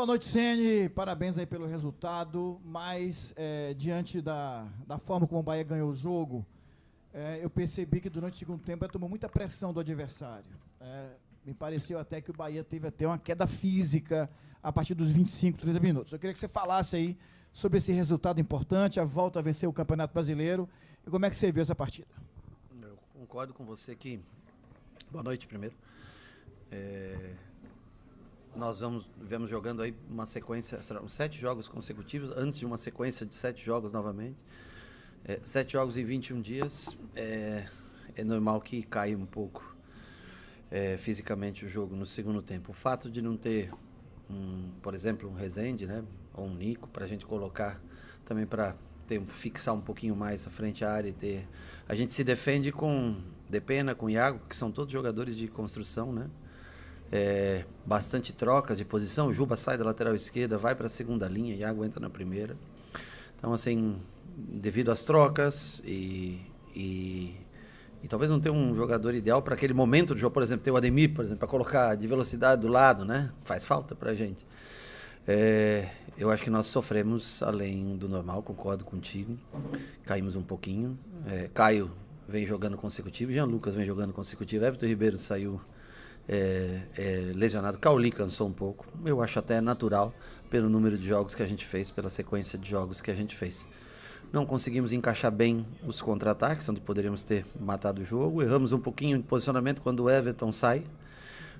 Boa noite, Ceni. Parabéns aí pelo resultado, mas diante da forma como o Bahia ganhou o jogo, eu percebi que durante o segundo tempo tomou muita pressão do adversário. Me pareceu até que o Bahia teve até uma queda física a partir dos 25, 30 minutos. Eu queria que você falasse aí sobre esse resultado importante, a volta a vencer o Campeonato Brasileiro, e como é que você viu essa partida? Eu concordo com você que... Boa noite, primeiro. Nós vemos jogando aí uma sequência, serão 7 jogos consecutivos, antes de uma sequência de 7 jogos novamente. 7 jogos em 21 dias, é normal que caia um pouco fisicamente o jogo no segundo tempo. O fato de não ter, por exemplo, um Rezende, né, ou um Nico, para a gente colocar também para fixar um pouquinho mais a frente à área e ter... A gente se defende com Depena, com Iago, que são todos jogadores de construção, né? Bastante trocas de posição. O Juba sai da lateral esquerda, vai para a segunda linha, Iago entra na primeira. Então, assim, devido às trocas e talvez não ter um jogador ideal para aquele momento do jogo, por exemplo, ter o Ademir, por exemplo, para colocar de velocidade do lado, né? Faz falta para a gente. Eu acho que nós sofremos além do normal, concordo contigo. Caímos um pouquinho. Caio vem jogando consecutivo, Jean Lucas vem jogando consecutivo, Everton Ribeiro saiu lesionado, Cauli cansou um pouco. Eu acho até natural pelo número de jogos que a gente fez, pela sequência de jogos que a gente fez. Não conseguimos encaixar bem os contra-ataques, onde poderíamos ter matado o jogo. Erramos um pouquinho de posicionamento quando o Everton sai.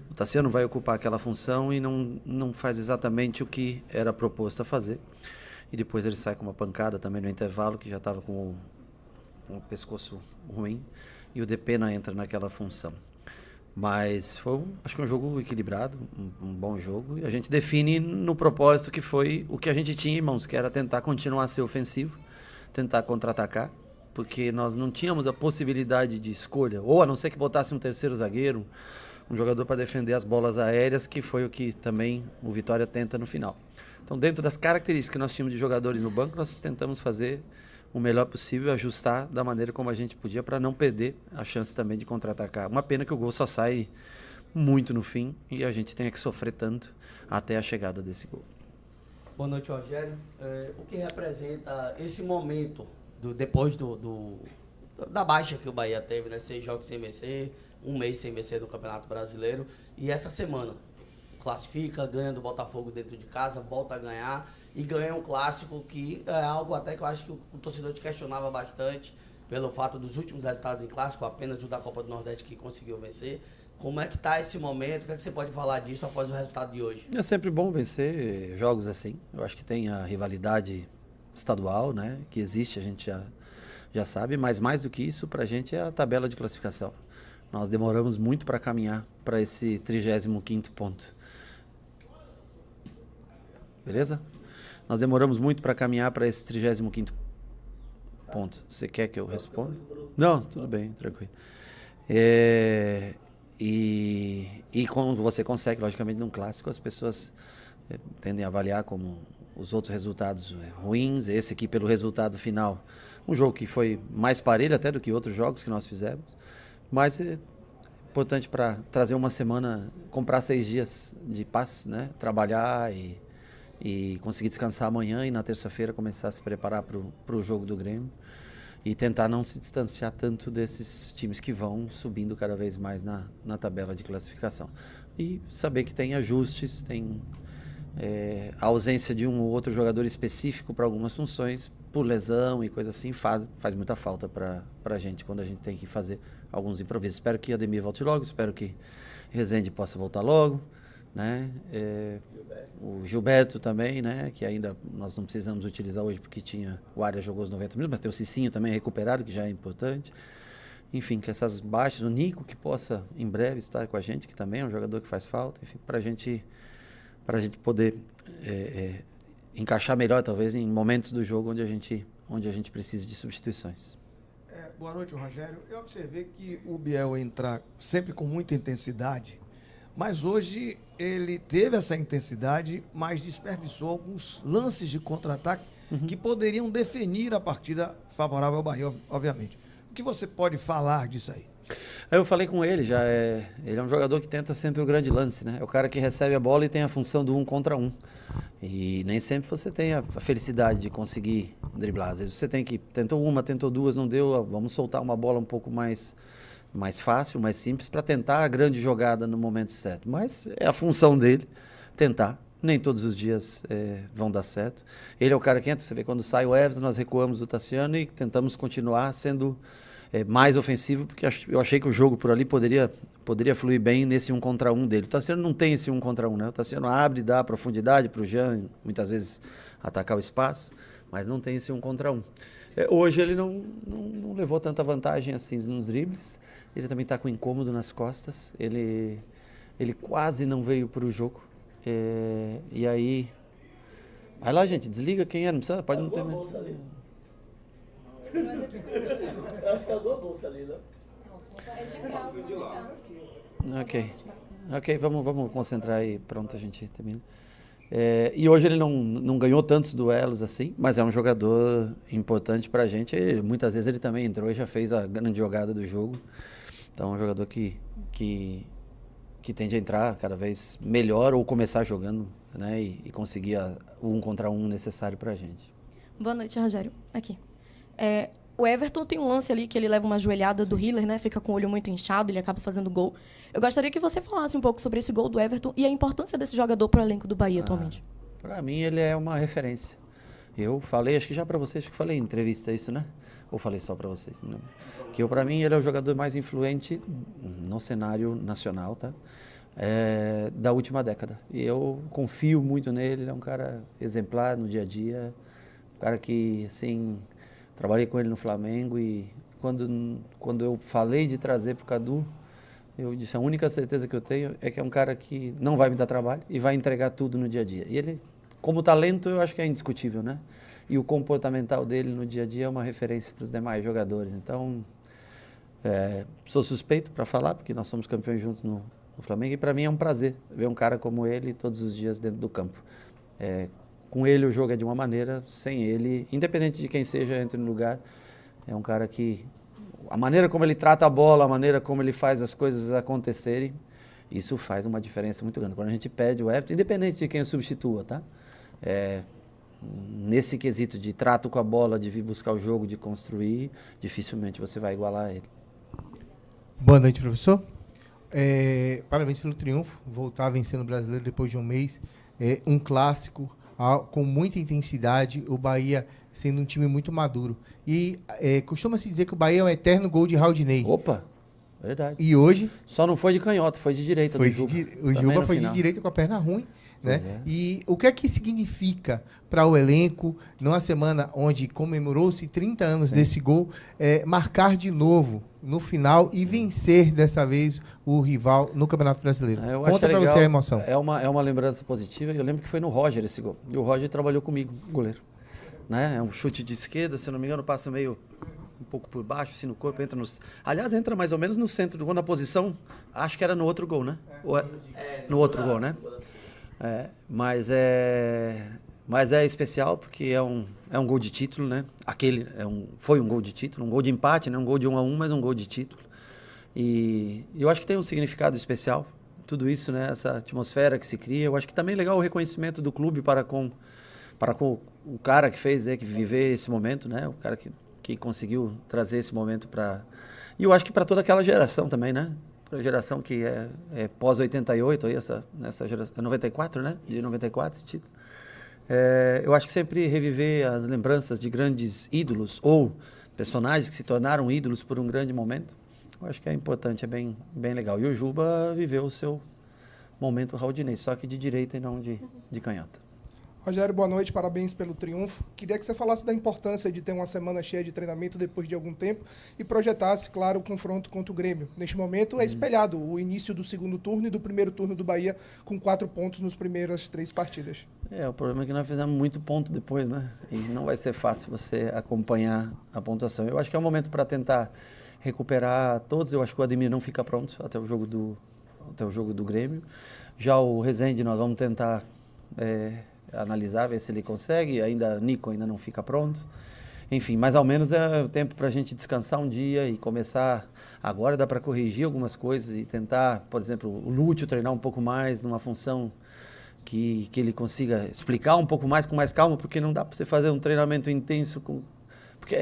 O Tassiano vai ocupar aquela função e não faz exatamente o que era proposto a fazer. E depois ele sai com uma pancada também no intervalo, que já estava com o pescoço ruim. E o Depena entra naquela função. Mas foi, acho que um jogo equilibrado, um bom jogo. E a gente define no propósito que foi o que a gente tinha em mãos, que era tentar continuar a ser ofensivo, tentar contra-atacar, porque nós não tínhamos a possibilidade de escolha, ou a não ser que botasse um terceiro zagueiro, um jogador para defender as bolas aéreas, que foi o que também o Vitória tenta no final. Então, dentro das características que nós tínhamos de jogadores no banco, nós tentamos fazer o melhor possível, ajustar da maneira como a gente podia para não perder a chance também de contra-atacar. Uma pena que o gol só sai muito no fim e a gente tenha que sofrer tanto até a chegada desse gol. Boa noite, Rogério. O que representa esse momento depois da baixa que o Bahia teve, né? 6 jogos sem vencer, um mês sem vencer no Campeonato Brasileiro, e essa semana classifica, ganha do Botafogo dentro de casa, volta a ganhar e ganha um clássico, que é algo até que eu acho que o torcedor te questionava bastante pelo fato dos últimos resultados em clássico, apenas o da Copa do Nordeste que conseguiu vencer. Como é que está esse momento? O que é que você pode falar disso após o resultado de hoje? É sempre bom vencer jogos assim. Eu acho que tem a rivalidade estadual, né, que existe, a gente já sabe, mas mais do que isso, para a gente é a tabela de classificação. Nós demoramos muito para caminhar para esse 35º ponto. Beleza? Nós demoramos muito para caminhar para esse 35º ponto. Você quer que eu responda? Não, tudo bem, tranquilo. E quando você consegue, logicamente, num clássico, as pessoas tendem a avaliar como os outros resultados ruins. Esse aqui, pelo resultado final, um jogo que foi mais parelho até do que outros jogos que nós fizemos. Mas é importante para trazer uma semana, comprar 6 dias de paz, né? Trabalhar e conseguir descansar amanhã e na terça-feira começar a se preparar para o jogo do Grêmio e tentar não se distanciar tanto desses times que vão subindo cada vez mais na tabela de classificação. E saber que tem ajustes, tem a ausência de um ou outro jogador específico para algumas funções, por lesão e coisa assim, faz muita falta para a gente quando a gente tem que fazer alguns improvisos. Espero que Ademir volte logo, espero que Rezende possa voltar logo, né? O Gilberto também, né? Que ainda nós não precisamos utilizar hoje porque o Arias jogou os 90 minutos, mas tem o Cicinho também recuperado, que já é importante. Enfim, que essas baixas, o Nico que possa em breve estar com a gente, que também é um jogador que faz falta, enfim, para a gente poder encaixar melhor, talvez, em momentos do jogo onde a gente precisa de substituições. Boa noite, Rogério. Eu observei que o Biel entra sempre com muita intensidade, mas hoje ele teve essa intensidade, mas desperdiçou alguns lances de contra-ataque que poderiam definir a partida favorável ao Bahia, obviamente. O que você pode falar disso aí? Aí eu falei com ele, ele é um jogador que tenta sempre o grande lance, né? É o cara que recebe a bola e tem a função do 1 contra 1. E nem sempre você tem a felicidade de conseguir driblar. Às vezes você tentou uma, tentou duas, não deu, vamos soltar uma bola um pouco mais fácil, mais simples, para tentar a grande jogada no momento certo. Mas é a função dele, tentar. Nem todos os dias vão dar certo. Ele é o cara que entra, você vê, quando sai o Everton, nós recuamos do Tassiano e tentamos continuar sendo mais ofensivo, porque eu achei que o jogo por ali poderia fluir bem nesse 1 contra 1 dele. O Tassiano não tem esse 1 contra 1, né? O Tassiano abre, dá profundidade para o Jean, muitas vezes atacar o espaço, mas não tem esse 1 contra 1. Hoje ele não levou tanta vantagem assim nos dribles. Ele também está com incômodo nas costas. Ele quase não veio para o jogo. E aí... Vai lá, gente, desliga quem é, não precisa, pode não ter mais. Eu acho que é alguma bolsa ali, né? É de calça, de calça. Ok, vamos concentrar aí, pronto, a gente termina. E hoje ele não ganhou tantos duelos assim, mas é um jogador importante pra gente. Muitas vezes ele também entrou e já fez a grande jogada do jogo. Então é um jogador que tende a entrar cada vez melhor ou começar jogando, né, e conseguir o 1 contra 1 necessário pra gente. Boa noite, Rogério. Aqui. O Everton tem um lance ali que ele leva uma joelhada do Hiller, né? Fica com o olho muito inchado, ele acaba fazendo gol. Eu gostaria que você falasse um pouco sobre esse gol do Everton e a importância desse jogador para o elenco do Bahia atualmente. Para mim ele é uma referência. Eu falei, acho que já para vocês, acho que falei em entrevista isso, né? Ou falei só para vocês? Não. Que para mim ele é o jogador mais influente no cenário nacional, tá? Da última década. E eu confio muito nele, ele é um cara exemplar no dia a dia, um cara que, assim... Trabalhei com ele no Flamengo e quando eu falei de trazer para o Cadu, eu disse, a única certeza que eu tenho é que é um cara que não vai me dar trabalho e vai entregar tudo no dia a dia. E ele, como talento, eu acho que é indiscutível, né? E o comportamental dele no dia a dia é uma referência para os demais jogadores. Então, sou suspeito para falar, porque nós somos campeões juntos no Flamengo e para mim é um prazer ver um cara como ele todos os dias dentro do campo. Com ele o jogo é de uma maneira, sem ele, independente de quem seja, entre no lugar, é um cara que, a maneira como ele trata a bola, a maneira como ele faz as coisas acontecerem, isso faz uma diferença muito grande. Quando a gente pede o Everton, independente de quem o substitua, tá? Nesse quesito de trato com a bola, de vir buscar o jogo, de construir, dificilmente você vai igualar ele. Boa noite, professor. Parabéns pelo triunfo, voltar vencendo o Brasileiro depois de um mês, um clássico, com muita intensidade, o Bahia sendo um time muito maduro. E costuma-se dizer que o Bahia é um eterno gol de Raudinei. Opa, verdade. E hoje... Só não foi de canhota, foi de direita do Juba. O Juba foi de direita com a perna ruim, né? E o que é que significa para o elenco, numa semana onde comemorou-se 30 anos desse gol, marcar de novo no final e vencer dessa vez o rival no Campeonato Brasileiro? Conta para você a emoção. É uma lembrança positiva. Eu lembro que foi no Roger esse gol. E o Roger trabalhou comigo, goleiro. Né? É um chute de esquerda, se não me engano, passa meio um pouco por baixo, assim, no corpo, entra nos... Aliás, entra mais ou menos no centro do gol, na posição, acho que era no outro gol, né? No outro gol, né? Mas é especial porque é um gol de título, né? Foi um gol de título, um gol de empate, né? Um gol de 1-1, mas um gol de título. E eu acho que tem um significado especial, tudo isso, né? Essa atmosfera que se cria. Eu acho que também é legal o reconhecimento do clube para com o cara que fez, que viver esse momento, né? O cara que conseguiu trazer esse momento para... E eu acho que para toda aquela geração também, né? Para a geração que é pós-88, nessa geração... 94, né? De 94, esse título. Eu acho que sempre reviver as lembranças de grandes ídolos ou personagens que se tornaram ídolos por um grande momento, eu acho que é importante, é bem legal. E o Juba viveu o seu momento Raudinei, só que de direita e não de canhota. Rogério, boa noite, parabéns pelo triunfo. Queria que você falasse da importância de ter uma semana cheia de treinamento depois de algum tempo e projetasse, claro, o confronto contra o Grêmio. Neste momento é espelhado o início do segundo turno e do primeiro turno do Bahia com 4 pontos nas primeiras 3 partidas. O problema é que nós fizemos muito ponto depois, né? E não vai ser fácil você acompanhar a pontuação. Eu acho que é um momento para tentar recuperar todos. Eu acho que o Ademir não fica pronto até o jogo do Grêmio. Já o Rezende nós vamos tentar... analisar, ver se ele consegue, Nico ainda não fica pronto. Enfim, mas ao menos é o tempo para a gente descansar um dia e começar. Agora dá para corrigir algumas coisas e tentar, por exemplo, o Lúcio treinar um pouco mais numa função que ele consiga explicar um pouco mais com mais calma, porque não dá para você fazer um treinamento intenso porque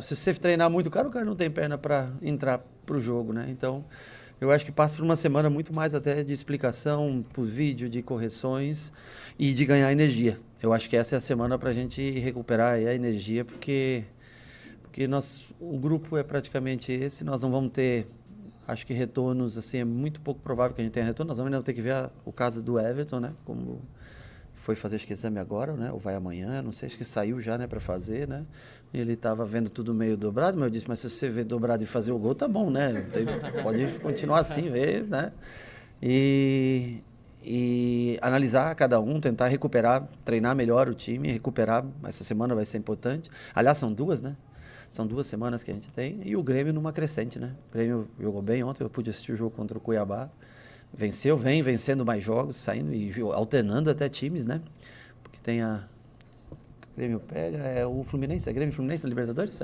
se você treinar muito, o cara não tem perna para entrar para o jogo, né? Então, eu acho que passa por uma semana muito mais até de explicação por vídeo, de correções e de ganhar energia. Eu acho que essa é a semana para a gente recuperar a energia, porque o grupo é praticamente esse, nós não vamos ter, acho que retornos, assim, é muito pouco provável que a gente tenha retorno, nós vamos ainda ter que ver o caso do Everton, né, como foi fazer acho que exame agora, né, ou vai amanhã, não sei, acho que saiu já, né, para fazer, né, ele estava vendo tudo meio dobrado, mas eu disse, mas se você ver dobrado e fazer o gol, tá bom, né, pode continuar assim, ver, né, e analisar cada um, tentar recuperar, treinar melhor o time, recuperar, essa semana vai ser importante, aliás, são duas, né, são 2 semanas que a gente tem, e o Grêmio numa crescente, né? O Grêmio jogou bem ontem, eu pude assistir o jogo contra o Cuiabá. Vem vencendo mais jogos, saindo e alternando até times, né? Porque tem o Grêmio pega, o Fluminense, Grêmio e Fluminense na Libertadores,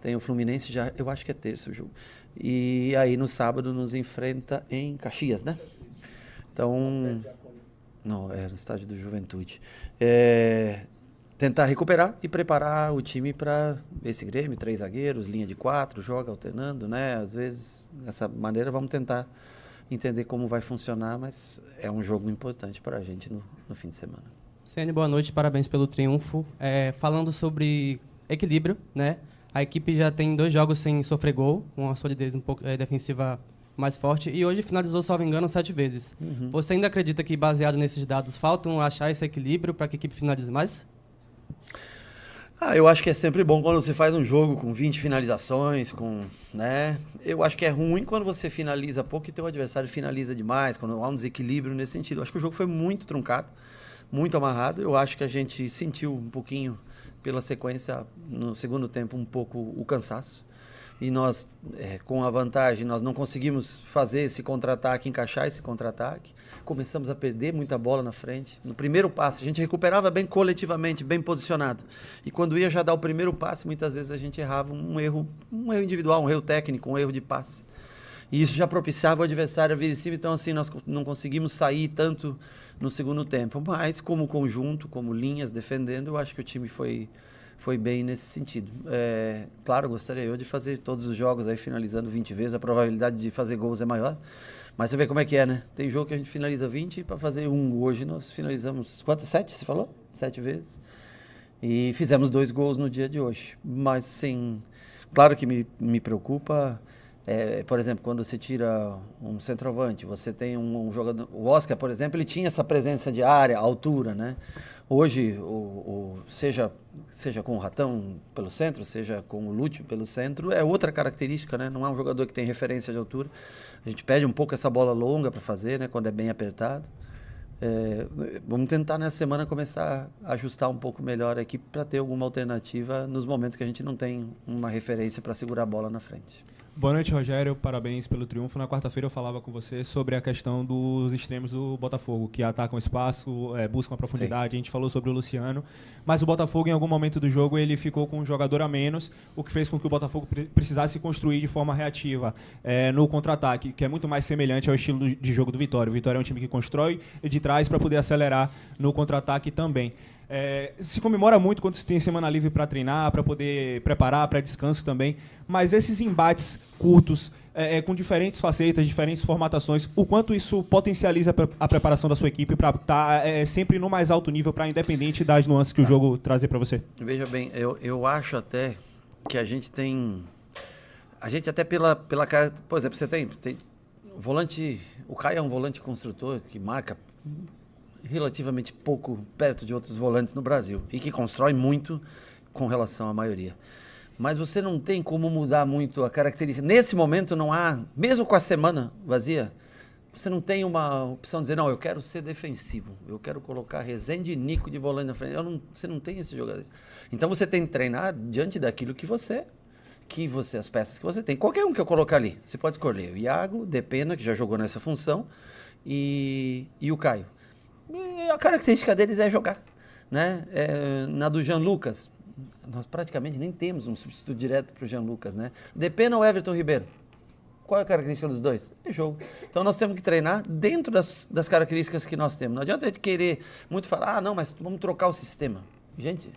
Tem o Fluminense já, eu acho que é terça o jogo. E aí no sábado nos enfrenta em Caxias, né? Então, não, no estádio do Juventude. Tentar recuperar e preparar o time para esse Grêmio, 3 zagueiros, linha de 4, joga alternando, né? Às vezes, dessa maneira, vamos tentar entender como vai funcionar, mas é um jogo importante para a gente no fim de semana. Ceni, boa noite, parabéns pelo triunfo. Falando sobre equilíbrio, né? A equipe já tem 2 jogos sem sofrer gol, uma solidez um pouco defensiva mais forte, e hoje finalizou, salvo engano, 7 vezes. Uhum. Você ainda acredita que, baseado nesses dados, faltam achar esse equilíbrio para que a equipe finalize mais? Eu acho que é sempre bom quando você faz um jogo com 20 finalizações, né? Eu acho que é ruim quando você finaliza pouco e teu adversário finaliza demais, quando há um desequilíbrio nesse sentido. Eu acho que o jogo foi muito truncado, muito amarrado. Eu acho que a gente sentiu um pouquinho, pela sequência, no segundo tempo, um pouco o cansaço. E nós, com a vantagem, nós não conseguimos fazer esse contra-ataque, encaixar esse contra-ataque. Começamos a perder muita bola na frente. No primeiro passe, a gente recuperava bem coletivamente, bem posicionado. E quando ia já dar o primeiro passe, muitas vezes a gente errava um erro individual, um erro técnico, um erro de passe. E isso já propiciava o adversário a vir em cima. Então, assim, nós não conseguimos sair tanto no segundo tempo. Mas, como conjunto, como linhas defendendo, eu acho que o time foi bem nesse sentido. Claro, gostaria eu de fazer todos os jogos aí finalizando 20 vezes, a probabilidade de fazer gols é maior, mas você vê como é que é, né? Tem jogo que a gente finaliza 20 para fazer 1. Hoje nós finalizamos, quantas? 7, você falou? 7 vezes. E fizemos 2 gols no dia de hoje. Mas, assim, claro que me preocupa, por exemplo, quando você tira um centroavante, você tem um jogador, o Oscar, por exemplo, ele tinha essa presença de área, altura, né? Hoje, seja com o Ratão pelo centro, seja com o Lúcio pelo centro, é outra característica, né? Não é um jogador que tem referência de altura. A gente pede um pouco essa bola longa para fazer, né? Quando é bem apertado. Vamos tentar nessa semana começar a ajustar um pouco melhor a equipe para ter alguma alternativa nos momentos que a gente não tem uma referência para segurar a bola na frente. Boa noite, Rogério. Parabéns pelo triunfo. Na quarta-feira eu falava com você sobre a questão dos extremos do Botafogo, que atacam espaço, buscam a profundidade. Sim. A gente falou sobre o Luciano, mas o Botafogo, em algum momento do jogo, ele ficou com um jogador a menos, o que fez com que o Botafogo precisasse construir de forma reativa no contra-ataque, que é muito mais semelhante ao estilo de jogo do Vitória. O Vitória é um time que constrói de trás para poder acelerar no contra-ataque também. Se comemora muito quando se tem semana livre para treinar, para poder preparar, para descanso também, mas esses embates curtos, com diferentes facetas, diferentes formatações, o quanto isso potencializa a preparação da sua equipe para estar sempre no mais alto nível, para independente das nuances que o jogo trazer para você? Veja bem, eu acho até que a gente até pela por exemplo, você tem volante, o Caio é um volante construtor que marca relativamente pouco perto de outros volantes no Brasil e que constrói muito com relação à maioria. Mas você não tem como mudar muito a característica. Nesse momento não há, mesmo com a semana vazia, você não tem uma opção de dizer, não, eu quero ser defensivo, eu quero colocar Rezende e Nico de volante na frente. Você não tem esses jogadores. Então você tem que treinar diante daquilo que as peças que você tem. Qualquer um que eu colocar ali, você pode escolher o Iago, Depena, que já jogou nessa função, e o Caio. E a característica deles é jogar, né? Na do Jean Lucas, nós praticamente nem temos um substituto direto para o Jean Lucas, né? Depena ou Everton Ribeiro. Qual é a característica dos dois? É jogo. Então nós temos que treinar dentro das características que nós temos. Não adianta a gente querer muito falar, não, mas vamos trocar o sistema. Gente,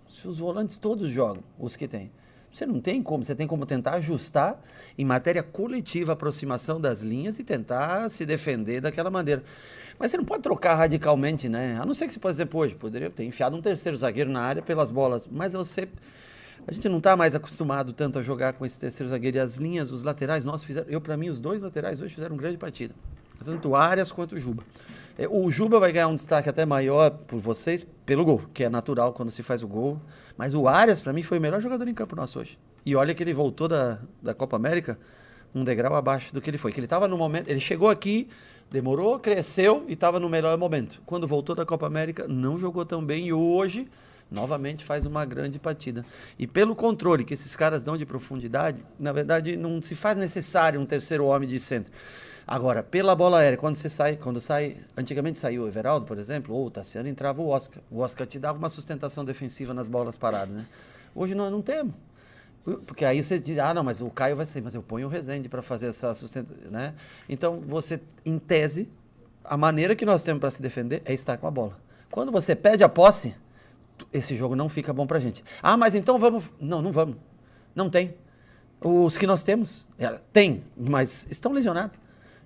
se os volantes todos jogam, os que tem, você não tem como, você tem como tentar ajustar em matéria coletiva a aproximação das linhas e tentar se defender daquela maneira. Mas você não pode trocar radicalmente, né? A não ser que você, por exemplo, hoje poderia ter enfiado um terceiro zagueiro na área pelas bolas, mas a gente não está mais acostumado tanto a jogar com esse terceiro zagueiro. E as linhas, os laterais nossos fizeram, para mim, os dois laterais hoje fizeram uma grande partida. Tanto o Arias quanto o Juba. O Juba vai ganhar um destaque até maior por vocês, pelo gol, que é natural quando se faz o gol. Mas o Arias, para mim, foi o melhor jogador em campo nosso hoje. E olha que ele voltou da Copa América um degrau abaixo do que ele foi. Que ele estava no momento, ele chegou aqui, demorou, cresceu e estava no melhor momento. Quando voltou da Copa América, não jogou tão bem e hoje, novamente, faz uma grande partida. E pelo controle que esses caras dão de profundidade, na verdade, não se faz necessário um terceiro homem de centro. Agora, pela bola aérea, quando sai, antigamente saiu o Everaldo, por exemplo, ou o Tassiano, entrava o Oscar. O Oscar te dava uma sustentação defensiva nas bolas paradas, né? Hoje nós não temos. Porque aí você diz, não, mas o Caio vai sair, mas eu ponho o Rezende para fazer essa sustentação, né? Então, você, em tese, a maneira que nós temos para se defender é estar com a bola. Quando você perde a posse, esse jogo não fica bom pra gente. Mas então vamos... Não vamos. Não tem. Os que nós temos, tem, mas estão lesionados.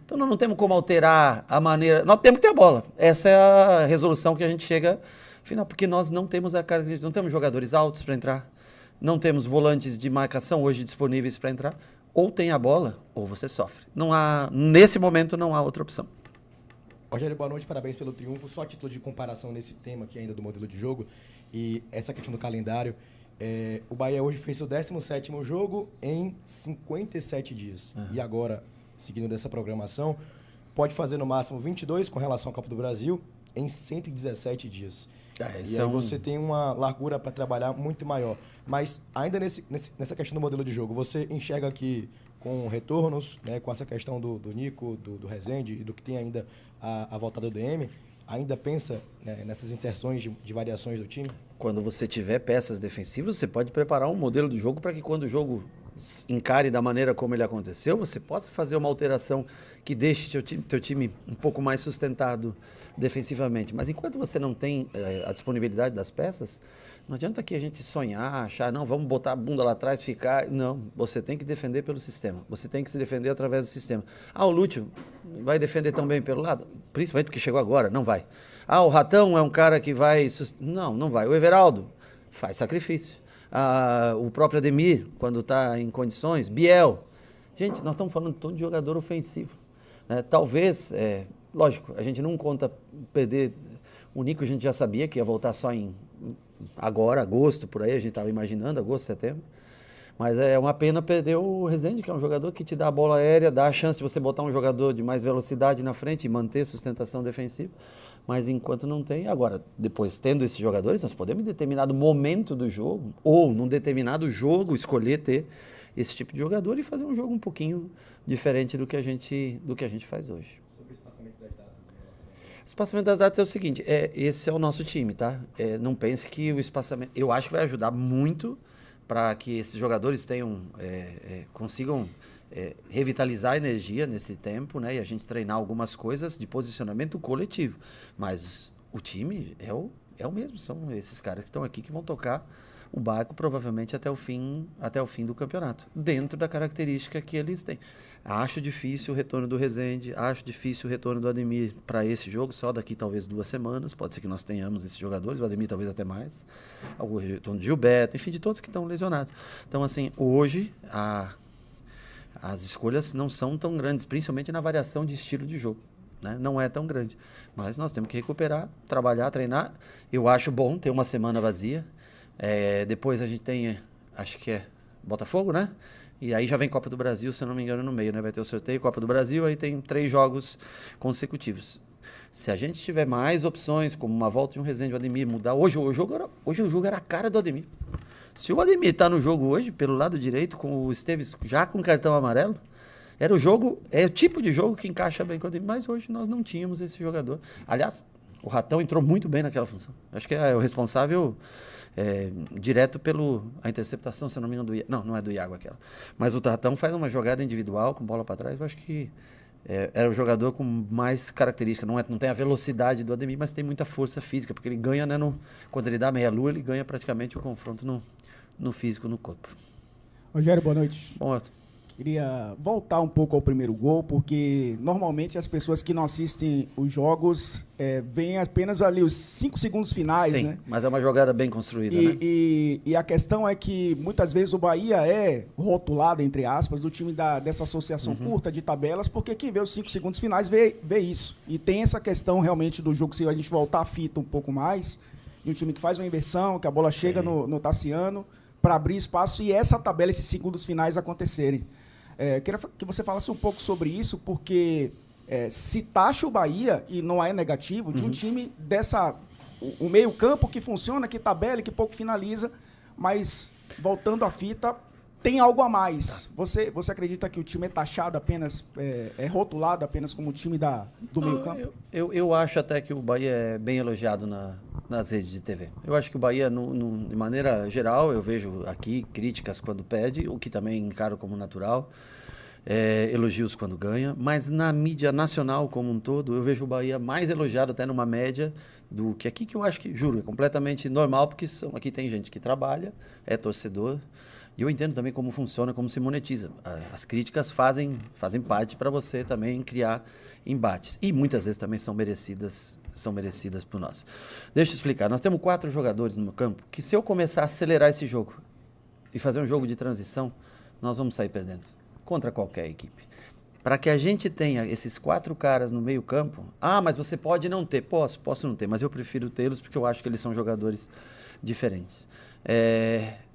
Então nós não temos como alterar a maneira... Nós temos que ter a bola. Essa é a resolução que a gente chega final, porque nós não temos não temos jogadores altos para entrar, não temos volantes de marcação hoje disponíveis para entrar. Ou tem a bola, ou você sofre. Nesse momento não há outra opção. Rogério, boa noite, parabéns pelo triunfo. Só a título de comparação nesse tema aqui ainda do modelo de jogo e essa questão do calendário. O Bahia hoje fez seu 17º jogo em 57 dias. Uhum. E agora, seguindo dessa programação, pode fazer no máximo 22 com relação à Copa do Brasil em 117 dias. E aí você tem uma largura para trabalhar muito maior. Mas ainda nessa questão do modelo de jogo, você enxerga que com retornos, né, com essa questão do Nico, do Rezende e do que tem ainda a volta do DM, ainda pensa, né, nessas inserções de variações do time? Quando você tiver peças defensivas, você pode preparar um modelo de jogo para que quando o jogo encare da maneira como ele aconteceu, você possa fazer uma alteração que deixe teu time um pouco mais sustentado defensivamente. Mas enquanto você não tem a disponibilidade das peças, não adianta aqui a gente sonhar, achar, não, vamos botar a bunda lá atrás, ficar... Não, você tem que defender pelo sistema. Você tem que se defender através do sistema. O Lúcio vai defender tão bem pelo lado? Principalmente porque chegou agora, não vai. O Ratão é um cara que vai... Não vai. O Everaldo faz sacrifício. O próprio Ademir, quando está em condições. Biel. Gente, nós estamos falando todo de jogador ofensivo. Talvez, lógico, a gente não conta perder... O Nico a gente já sabia que ia voltar só em agora, agosto, por aí, a gente estava imaginando, agosto, setembro. Mas é uma pena perder o Rezende, que é um jogador que te dá a bola aérea, dá a chance de você botar um jogador de mais velocidade na frente e manter sustentação defensiva. Mas enquanto não tem, agora, depois tendo esses jogadores, nós podemos em determinado momento do jogo, ou num determinado jogo, escolher ter esse tipo de jogador e fazer um jogo um pouquinho diferente do que a gente faz hoje. O espaçamento das datas é o seguinte, esse é o nosso time, tá? Não pense que o espaçamento... Eu acho que vai ajudar muito para que esses jogadores consigam revitalizar a energia nesse tempo, né? E a gente treinar algumas coisas de posicionamento coletivo. Mas o time é o mesmo, são esses caras que estão aqui que vão tocar o barco provavelmente até o fim do campeonato, dentro da característica que eles têm. Acho difícil o retorno do Rezende, acho difícil o retorno do Ademir para esse jogo, só daqui talvez 2 semanas, pode ser que nós tenhamos esses jogadores, o Ademir talvez até mais, o retorno de Gilberto, enfim, de todos que estão lesionados. Então, assim, hoje as escolhas não são tão grandes, principalmente na variação de estilo de jogo, né? Não é tão grande, mas nós temos que recuperar, trabalhar, treinar. Eu acho bom ter uma semana vazia. Depois a gente tem, acho que é Botafogo, né? E aí já vem Copa do Brasil, se eu não me engano, no meio, né? Vai ter o sorteio, Copa do Brasil, aí tem 3 jogos consecutivos. Se a gente tiver mais opções, como uma volta de um Rezende, o Ademir mudar... Hoje o jogo era a cara do Ademir. Se o Ademir está no jogo hoje, pelo lado direito, com o Esteves já com cartão amarelo, era o jogo, é o tipo de jogo que encaixa bem com o Ademir, mas hoje nós não tínhamos esse jogador. Aliás, o Ratão entrou muito bem naquela função. Acho que é o responsável... direto a interceptação, se eu não me engano, do Iago. Não é do Iago aquela. Mas o Tartão faz uma jogada individual com bola para trás, eu acho que era o jogador com mais característica. Não tem a velocidade do Ademir, mas tem muita força física, porque ele ganha, né, quando ele dá meia-lua, ele ganha praticamente o confronto no físico, no corpo. Rogério, boa noite. Bom, Queria voltar um pouco ao primeiro gol, porque normalmente as pessoas que não assistem os jogos veem apenas ali os 5 segundos finais, sim, né? mas é uma jogada bem construída, né? E a questão é que muitas vezes o Bahia é rotulado, entre aspas, do time dessa associação curta de tabelas, porque quem vê os 5 segundos finais vê isso. E tem essa questão realmente do jogo, se a gente voltar a fita um pouco mais, de um time que faz uma inversão, que a bola chega no Tassiano para abrir espaço e essa tabela, esses segundos finais acontecerem. Queria que você falasse um pouco sobre isso, porque se taxa o Bahia, e não é negativo, de um time o meio campo que funciona, que tabela, que pouco finaliza, mas voltando à fita, tem algo a mais. Você acredita que o time é taxado apenas, é rotulado apenas como o time do meio campo? Eu acho até que o Bahia é bem elogiado nas redes de TV. Eu acho que o Bahia, de maneira geral, eu vejo aqui críticas quando perde, o que também encaro como natural, elogios quando ganha, mas na mídia nacional como um todo, eu vejo o Bahia mais elogiado até numa média do que aqui, que eu acho que, juro, é completamente normal, porque aqui tem gente que trabalha, é torcedor, e eu entendo também como funciona, como se monetiza. As críticas fazem parte para você também criar embates. E muitas vezes também são merecidas por nós. Deixa eu explicar. Nós temos 4 jogadores no campo que, se eu começar a acelerar esse jogo e fazer um jogo de transição, nós vamos sair perdendo contra qualquer equipe. Para que a gente tenha esses 4 caras no meio campo, mas você pode não ter. Posso não ter, mas eu prefiro tê-los porque eu acho que eles são jogadores diferentes.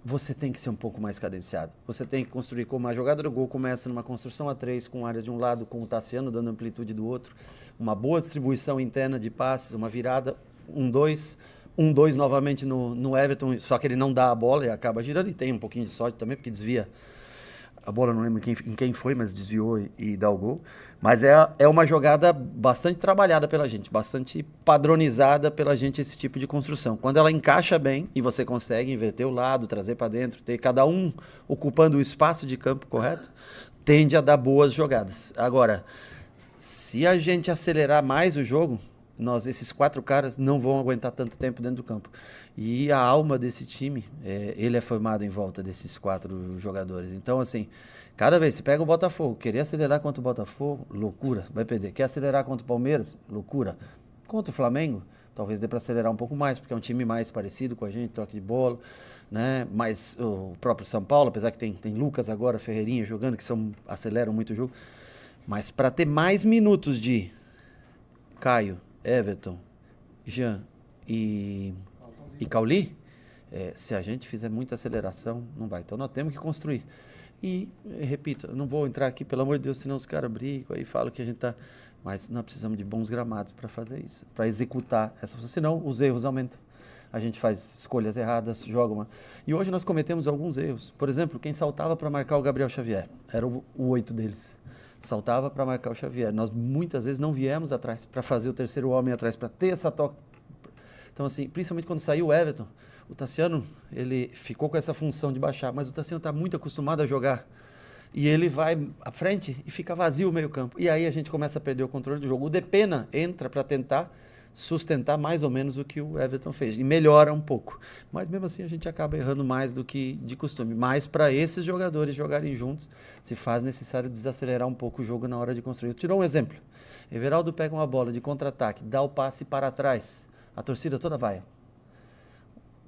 Você tem que ser um pouco mais cadenciado. Você tem que construir, como a jogada do gol começa numa construção a 3, com área de um lado, com o Tassiano dando amplitude do outro, uma boa distribuição interna de passes, uma virada, 1-2 novamente no Everton, só que ele não dá a bola e acaba girando, e tem um pouquinho de sorte também, porque desvia a bola, não lembro em quem foi, mas desviou e dá o gol. Mas é uma jogada bastante trabalhada pela gente, bastante padronizada pela gente, esse tipo de construção. Quando ela encaixa bem e você consegue inverter o lado, trazer para dentro, ter cada um ocupando o espaço de campo correto, tende a dar boas jogadas. Agora, se a gente acelerar mais o jogo, esses 4 caras não vão aguentar tanto tempo dentro do campo. E a alma desse time, ele é formado em volta desses 4 jogadores. Então, assim, cada vez, se pega o Botafogo, querer acelerar contra o Botafogo, loucura, vai perder. Quer acelerar contra o Palmeiras? Loucura. Contra o Flamengo, talvez dê para acelerar um pouco mais, porque é um time mais parecido com a gente, toque de bola, né? Mas o próprio São Paulo, apesar que tem Lucas agora, Ferreirinha jogando, que aceleram muito o jogo. Mas para ter mais minutos de Caio, Everton, Jean e Cauli, se a gente fizer muita aceleração, não vai. Então nós temos que construir. E, repito, eu não vou entrar aqui, pelo amor de Deus, senão os caras brigam e falam que a gente está... Mas nós precisamos de bons gramados para fazer isso, para executar essa função. Senão os erros aumentam. A gente faz escolhas erradas, joga uma... E hoje nós cometemos alguns erros. Por exemplo, quem saltava para marcar o Gabriel Xavier, era o 8 deles. Saltava para marcar o Xavier. Nós muitas vezes não viemos atrás para fazer o terceiro homem atrás, para ter essa toque. Então, assim, principalmente quando saiu o Everton, o Tassiano, ele ficou com essa função de baixar, mas o Tassiano está muito acostumado a jogar. E ele vai à frente e fica vazio o meio campo. E aí a gente começa a perder o controle do jogo. O Depena entra para tentar sustentar mais ou menos o que o Everton fez. E melhora um pouco. Mas mesmo assim a gente acaba errando mais do que de costume. Mas para esses jogadores jogarem juntos, se faz necessário desacelerar um pouco o jogo na hora de construir. Tirou um exemplo. Everaldo pega uma bola de contra-ataque, dá o passe para trás. A torcida toda vai.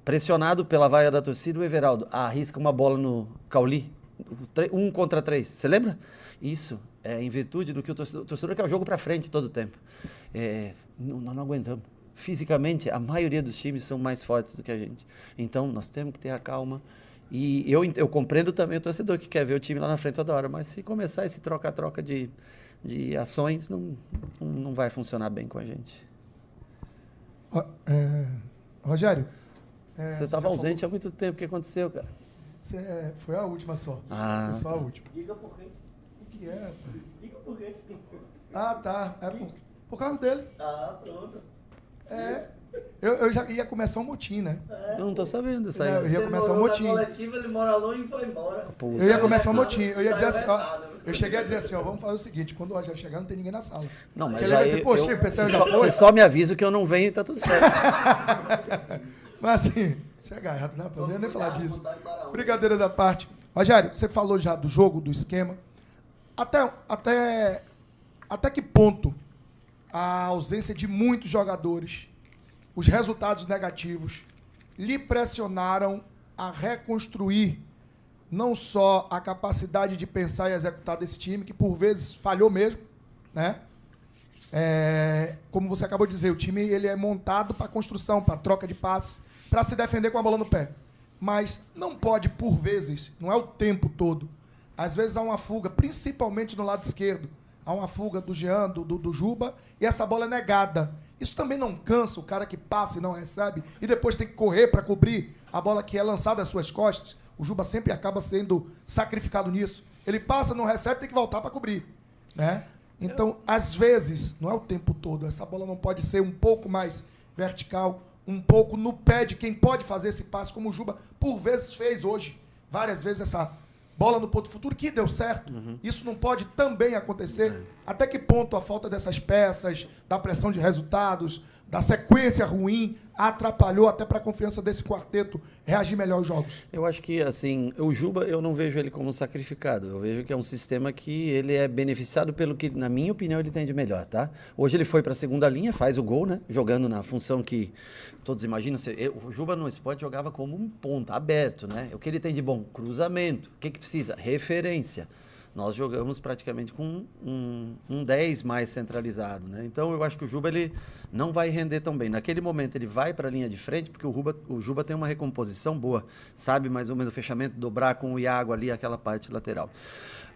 Pressionado pela vaia da torcida, o Everaldo arrisca uma bola no Cauli. 1 contra 3. Você lembra? Isso é em virtude do que o torcedor quer o jogo para frente todo o tempo. Nós não aguentamos. Fisicamente, a maioria dos times são mais fortes do que a gente. Então, nós temos que ter a calma. E eu compreendo também o torcedor que quer ver o time lá na frente toda hora. Mas se começar esse troca-troca de ações, não vai funcionar bem com a gente. Rogério, você estava ausente há muito tempo. O que aconteceu, cara? Foi a última só. Foi só a última. Diga por quê. O que é, rapaz? Diga por quê. Ah, tá. É por causa dele. Ah, pronto. Eu já ia começar um motim, né? Eu não tô sabendo isso aí. Eu ia começar um motim. Ele mora longe e foi embora. Eu ia começar um motim. Eu ia dizer assim, ó, eu cheguei a dizer assim, ó, vamos fazer o seguinte, quando o Rogério chegar, não tem ninguém na sala. Não, mas ele vai dizer, poxa, você só me avisa que eu não venho e tá tudo certo. Mas assim, você é gaiato, né? Não ia nem falar disso. Brincadeiras à parte. Rogério, você falou já do jogo, do esquema. Até que ponto a ausência de muitos jogadores, os resultados negativos, lhe pressionaram a reconstruir não só a capacidade de pensar e executar desse time, que por vezes falhou mesmo, né? Como você acabou de dizer, o time ele é montado para construção, para troca de passes, para se defender com a bola no pé. Mas não pode, por vezes, não é o tempo todo. Às vezes há uma fuga, principalmente no lado esquerdo. Há uma fuga do Jean, do Juba, e essa bola é negada. Isso também não cansa o cara que passa e não recebe, e depois tem que correr para cobrir a bola que é lançada às suas costas. O Juba sempre acaba sendo sacrificado nisso. Ele passa, não recebe, tem que voltar para cobrir, né? Então, às vezes, não é o tempo todo, essa bola não pode ser um pouco mais vertical, um pouco no pé de quem pode fazer esse passe, como o Juba, por vezes, fez hoje. Várias vezes essa bola no ponto futuro, que deu certo. Isso não pode também acontecer. Até que ponto a falta dessas peças, da pressão de resultados, da sequência ruim, atrapalhou até para a confiança desse quarteto reagir melhor aos jogos? Eu acho que, assim, o Juba, eu não vejo ele como sacrificado. Eu vejo que é um sistema que ele é beneficiado pelo que, na minha opinião, ele tem de melhor, tá? Hoje ele foi para a segunda linha, faz o gol, né? Jogando na função que todos imaginam. O Juba no Sport jogava como um ponta, aberto, né? O que ele tem de bom? Cruzamento. O que precisa? Referência. Nós jogamos praticamente com um 10 mais centralizado, né? Então eu acho que o Juba ele não vai render tão bem. Naquele momento ele vai para a linha de frente, porque o Juba tem uma recomposição boa, sabe mais ou menos o fechamento, dobrar com o Iago ali aquela parte lateral.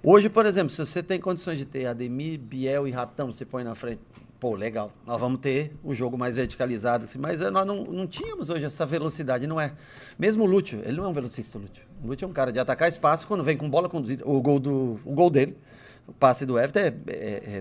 Hoje, por exemplo, se você tem condições de ter Ademir, Biel e Ratão, você põe na frente, pô, legal, nós vamos ter o jogo mais verticalizado, mas nós não tínhamos hoje essa velocidade, não é? Mesmo o Lúcio, ele não é um velocista, o Lúcio. O Lúcio é um cara de atacar espaço, quando vem com bola conduzida, o gol dele, o passe do Everton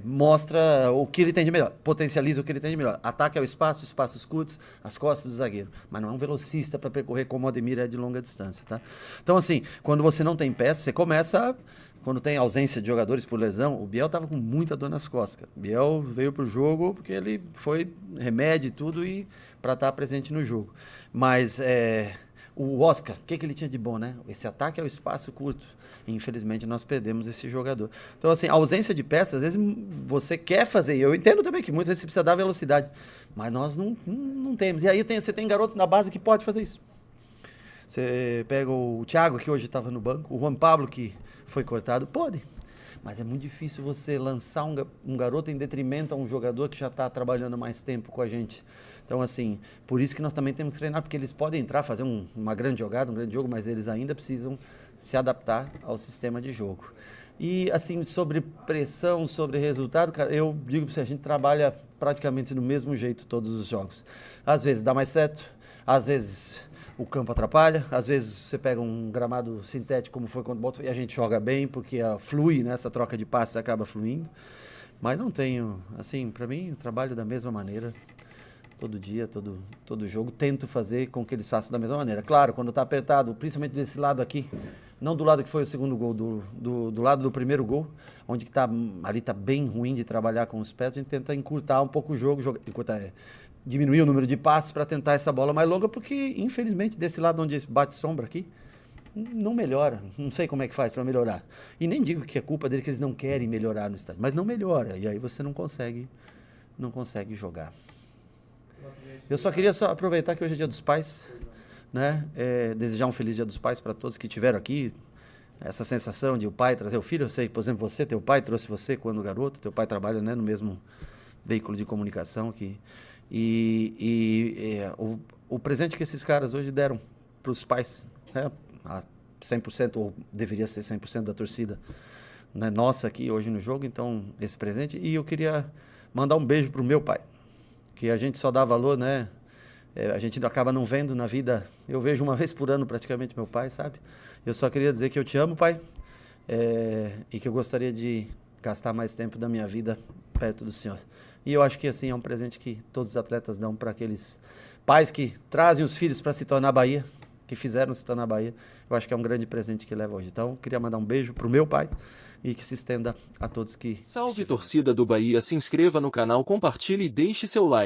mostra o que ele tem de melhor, potencializa o que ele tem de melhor. Ataque ao espaço, espaços curtos, as costas do zagueiro. Mas não é um velocista para percorrer como o Ademir é de longa distância, tá? Então, assim, quando você não tem peça, você começa quando tem ausência de jogadores por lesão, o Biel estava com muita dor nas costas. O Biel veio para o jogo porque ele foi remédio e tudo e para estar presente no jogo. Mas o Oscar, o que ele tinha de bom, né? Esse ataque ao espaço curto. E, infelizmente, nós perdemos esse jogador. Então, assim, a ausência de peças, às vezes você quer fazer. Eu entendo também que muitas vezes você precisa dar velocidade. Mas nós não temos. E aí você tem garotos na base que pode fazer isso. Você pega o Thiago, que hoje estava no banco, o Juan Pablo, que foi cortado, pode. Mas é muito difícil você lançar um garoto em detrimento a um jogador que já está trabalhando mais tempo com a gente. Então, assim, por isso que nós também temos que treinar, porque eles podem entrar, fazer uma grande jogada, um grande jogo, mas eles ainda precisam se adaptar ao sistema de jogo. E, assim, sobre pressão, sobre resultado, cara, eu digo para você, a gente trabalha praticamente do mesmo jeito todos os jogos. Às vezes dá mais certo, às vezes o campo atrapalha, às vezes você pega um gramado sintético, como foi contra o Botafogo, e a gente joga bem, porque flui, né? Essa troca de passes acaba fluindo. Mas não tenho, assim, para mim, eu trabalho da mesma maneira, todo dia, todo jogo, tento fazer com que eles façam da mesma maneira. Claro, quando está apertado, principalmente desse lado aqui, não do lado que foi o segundo gol, do lado do primeiro gol, onde ali está bem ruim de trabalhar com os pés, a gente tenta encurtar um pouco o jogo, diminuir o número de passes para tentar essa bola mais longa, porque, infelizmente, desse lado onde bate sombra aqui, não melhora. Não sei como é que faz para melhorar. E nem digo que é culpa dele que eles não querem melhorar no estádio, mas não melhora. E aí você não consegue jogar. Eu só queria aproveitar que hoje é Dia dos Pais, né? Desejar um feliz Dia dos Pais para todos que estiveram aqui. Essa sensação de o pai trazer o filho. Eu sei, por exemplo, teu pai trouxe você quando garoto. Teu pai trabalha, né, no mesmo veículo de comunicação que... O presente que esses caras hoje deram para os pais, né, a 100%, ou deveria ser 100% da torcida, né, nossa aqui hoje no jogo, então esse presente. E eu queria mandar um beijo para o meu pai, que a gente só dá valor, né? A gente acaba não vendo na vida. Eu vejo uma vez por ano praticamente meu pai, sabe? Eu só queria dizer que eu te amo, pai, e que eu gostaria de gastar mais tempo da minha vida perto do senhor. E eu acho que assim é um presente que todos os atletas dão para aqueles pais que trazem os filhos para se tornar Bahia, que fizeram se tornar Bahia. Eu acho que é um grande presente que leva hoje. Então, queria mandar um beijo pro meu pai e que se estenda a todos que... Salve torcida do Bahia, se inscreva no canal, compartilhe e deixe seu like.